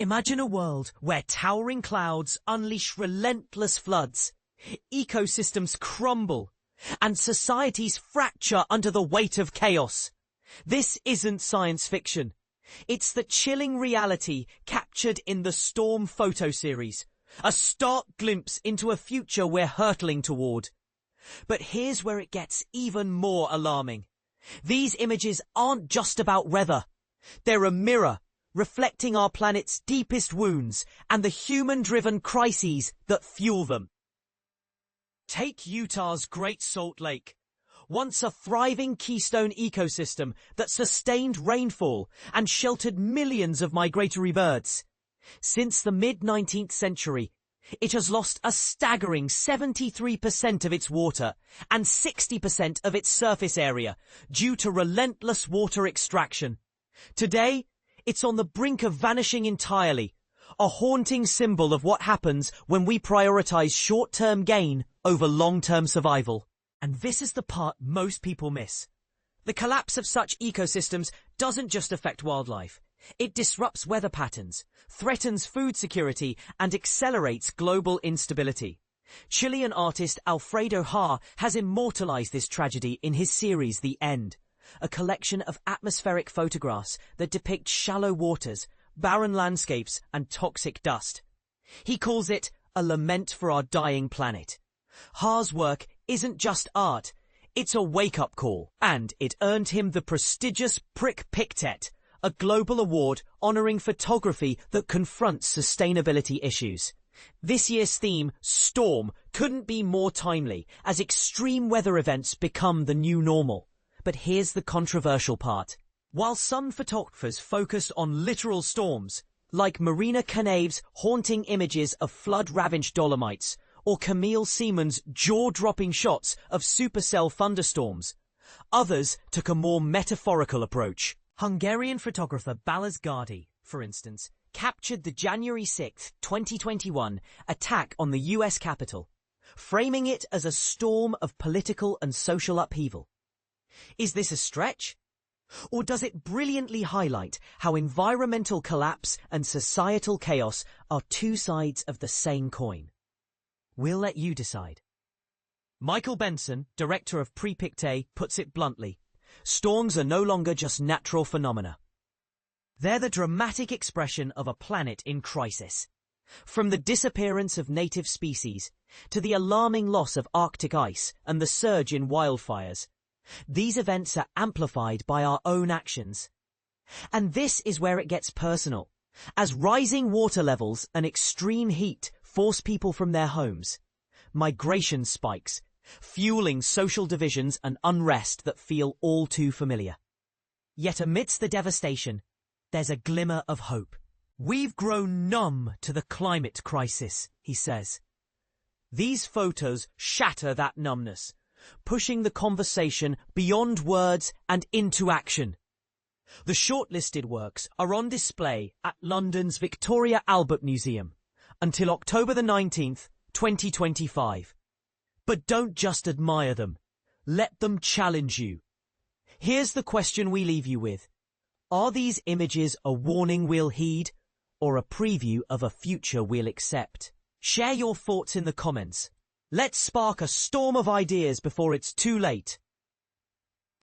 Imagine a world where towering clouds unleash relentless floods, ecosystems crumble, and societies fracture under the weight of chaos. This isn't science fiction. It's the chilling reality captured in the Storm photo series, a stark glimpse into a future we're hurtling toward. But here's where it gets even more alarming. These images aren't just about weather. They're a mirror, reflecting our planet's deepest wounds and the human-driven crises that fuel them. Take Utah's Great Salt Lake, once a thriving keystone ecosystem that sustained rainfall and sheltered millions of migratory birds. Since the mid-19th century, it has lost a staggering 73% of its water and 60% of its surface area due to relentless water extraction. Today, it's on the brink of vanishing entirely, a haunting symbol of what happens when we prioritize short-term gain over long-term survival. And this is the part most people miss. The collapse of such ecosystems doesn't just affect wildlife. It disrupts weather patterns, threatens food security, and accelerates global instability. Chilean artist Alfredo Jaar has immortalized this tragedy in his series The End, a collection of atmospheric photographs that depict shallow waters, barren landscapes, and toxic dust. He calls it a lament for our dying planet. Jaar's work isn't just art, it's a wake-up call, and it earned him the prestigious Prix Pictet, a global award honoring photography that confronts sustainability issues. This year's theme, Storm, couldn't be more timely as extreme weather events become the new normal. But here's the controversial part. While some photographers focus on literal storms, like Marina Kaneev's haunting images of flood-ravaged Dolomites, or Camille Seaman's jaw-dropping shots of supercell thunderstorms, others took a more metaphorical approach. Hungarian photographer Balázs Gardi, for instance, captured the January 6, 2021 attack on the US Capitol, framing it as a storm of political and social upheaval. Is this a stretch? Or does it brilliantly highlight how environmental collapse and societal chaos are two sides of the same coin? We'll let you decide. Michael Benson, director of Prix Pictet, puts it bluntly. Storms are no longer just natural phenomena. They're the dramatic expression of a planet in crisis. From the disappearance of native species to the alarming loss of Arctic ice and the surge in wildfires, these events are amplified by our own actions. And this is where it gets personal. As rising water levels and extreme heat force people from their homes, migration spikes, fueling social divisions and unrest that feel all too familiar. Yet amidst the devastation, there's a glimmer of hope. We've grown numb to the climate crisis, he says. These photos shatter that numbness, pushing the conversation beyond words and into action. The shortlisted works are on display at London's Victoria Albert Museum until October the 19th, 2025. But don't just admire them. Let them challenge you. Here's the question we leave you with. Are these images a warning we'll heed, or a preview of a future we'll accept? Share your thoughts in the comments. Let's spark a storm of ideas before it's too late.